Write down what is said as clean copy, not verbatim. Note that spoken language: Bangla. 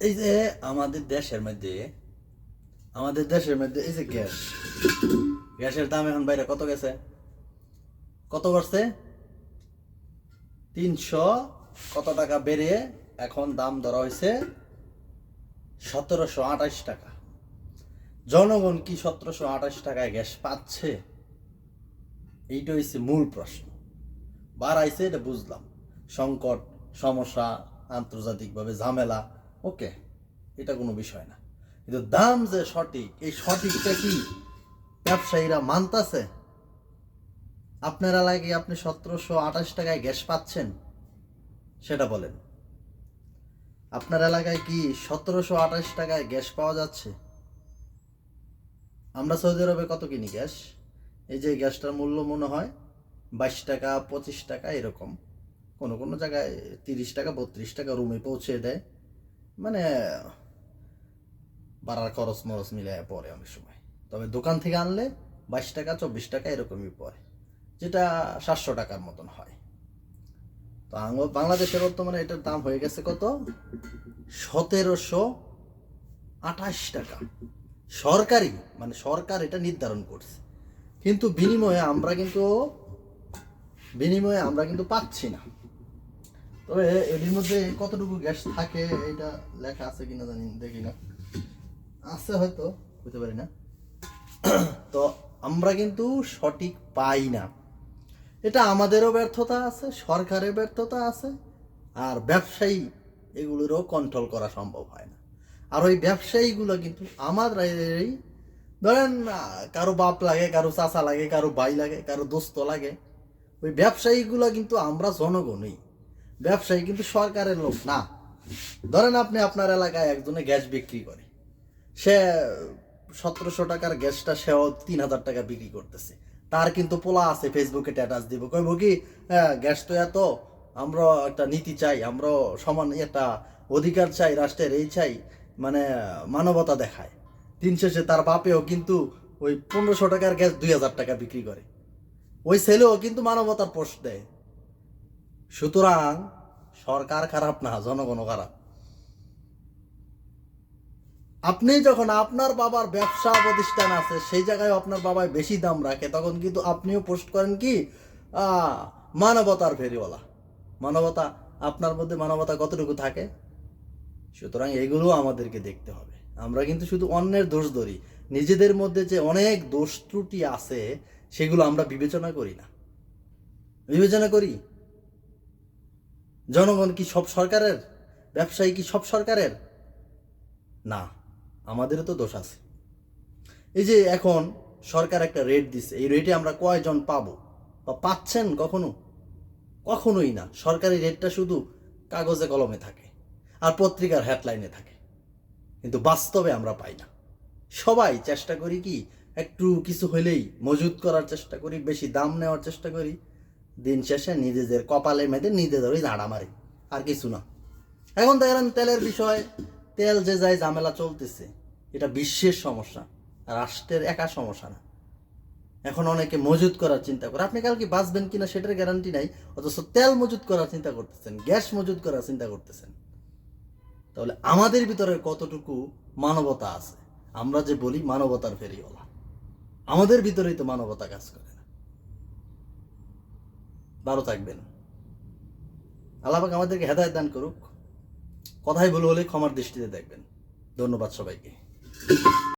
এই যে আমাদের দেশের মধ্যে এই যে গ্যাসের দাম এখন বাইরে কত গেছে, কত করছে? 300 কত টাকা বেড়ে এখন দাম ধরা হয়েছে 1728 টাকা। জনগণ কি 1728 টাকায় গ্যাস পাচ্ছে? এইটা হচ্ছে মূল প্রশ্ন। বাড়াইছে এটা বুঝলাম, সংকট, সমস্যা, আন্তর্জাতিকভাবে ঝামেলা, ওকে, এটা কোনো বিষয় না, কিন্তু দাম যে সঠিক, এই সঠিকটা কি ব্যবসায়ীরা মানতাছে? আপনার এলাকায় আপনি 1728 টাকায় গ্যাস পাচ্ছেন? সেটা বলেন। আপনার এলাকায় কি 1728 টাকায় গ্যাস পাওয়া যাচ্ছে? আমরা সৌদি আরবে কত কিনি গ্যাস? এই যে গ্যাসটার মূল্য মনে হয় 22 টাকা 25 টাকা এরকম, কোনো কোনো জায়গায় 30 টাকা 32 টাকা রুমে পৌঁছে দেয়, মানে বাড়ার খরচ মরচ মিলে পরে অনেক সময়। তবে দোকান থেকে আনলে 22 টাকা 24 টাকা এরকমই পড়ে, যেটা 700 টাকার মতন হয়। তো বাংলাদেশে বর্তমানে এটার দাম হয়ে গেছে কত? 1728 টাকা। সরকারি, মানে সরকার এটা নির্ধারণ করছে, কিন্তু বিনিময়ে আমরা কিন্তু পাচ্ছি না। তবে এর মধ্যে কতটুকু গ্যাস থাকে এটা লেখা আছে কিনা জানি, দেখি না, আছে হয়তো, বুঝতে পারি না। তো আমরা কিন্তু সঠিক পাই না। এটা আমাদেরও ব্যর্থতা আছে, সরকারের ব্যর্থতা আছে, আর ব্যবসায়ী এগুলোরও কন্ট্রোল করা সম্ভব হয় না। আর ওই ব্যবসায়ীগুলো কিন্তু আমাদেরই, ধরেন কারো বাপ লাগে, কারো চাচা লাগে, কারো ভাই লাগে, কারো দোস্ত লাগে, ওই ব্যবসায়ীগুলো কিন্তু আমরা জনগণই। ব্যবসায়ী কিন্তু সরকারের লোক না। ধরেন আপনি আপনার এলাকায় একজনে গ্যাস বিক্রি করে, সে 1700 টাকার গ্যাসটা সেও 3000 টাকা বিক্রি করতেছে। তার কিন্তু পোলা আছে, ফেসবুকে স্ট্যাটাস দিব, কইব কি, গ্যাস তো এত, আমরা একটা নীতি চাই, আমরা সমান একটা অধিকার চাই, রাষ্ট্রের এই চাই, মানে মানবতা দেখায়। দিন শেষে তার বাপেও কিন্তু ওই 1500 টাকার গ্যাস 2000 টাকা বিক্রি করে, ওই ছেলেও কিন্তু মানবতার পোস্ট দেয়। সুতরাং সরকার খারাপ না, জনগণও খারাপ। আপনি যখন আপনার বাবার ব্যবসা প্রতিষ্ঠান আছে, সেই জায়গায় আপনার বাবায় বেশি দাম রাখে, তখন কিন্তু আপনিও পোস্ট করেন কি, মানবতার ফেরিওয়ালা। মানবতা, আপনার মধ্যে মানবতা কতটুকু থাকে? সুতরাং এগুলো আমাদেরকে দেখতে হবে। আমরা কিন্তু শুধু অন্যের দোষ ধরি, নিজেদের মধ্যে যে অনেক দোষ ত্রুটি আছে সেগুলো আমরা বিবেচনা করি না। বিবেচনা করি, জনগণ কি সব সরকারের? ব্যবসায়ী কি সব সরকারের? না, আমাদেরও তো দোষ আছে। এই যে এখন সরকার একটা রেট দিচ্ছে, এই রেটে আমরা কয়জন পাবো বা পাচ্ছেন কখনো? কখনোই না। সরকারি রেটটা শুধু কাগজে কলমে থাকে আর পত্রিকার হেডলাইনে থাকে, কিন্তু বাস্তবে আমরা পাই না। সবাই চেষ্টা করি কি, একটু কিছু হইলেই মজুত করার চেষ্টা করি, বেশি দাম নেওয়ার চেষ্টা করি, দিন শেষে নিজেদের কপালে মেঁধে নিজেদেরই ঝাড়া মারি, আর কিছু না। এখন দেখেন তেলের বিষয়, তেল যে যাই ঝামেলা চলতেছে, এটা বিশ্বের সমস্যা, রাষ্ট্রের একা সমস্যা না। এখন অনেকে মজুত করার চিন্তা করে, আপনি কালকে বাঁচবেন কিনা সেটার গ্যারান্টি নাই, অথচ তেল মজুত করার চিন্তা করতেছেন, গ্যাস মজুত করার চিন্তা করতেছেন। তাহলে আমাদের ভিতরে কতটুকু মানবতা আছে? আমরা যে বলি মানবতার ফেরিওয়ালা, আমাদের ভিতরেই তো মানবতা কাজ করে না। ভালো থাকবেন, আল্লাহ পাক আমাদেরকে হেদায়েত দান করুক। কথাই ভুল হলে ক্ষমার দৃষ্টিতে দেখবেন। ধন্যবাদ সবাইকে।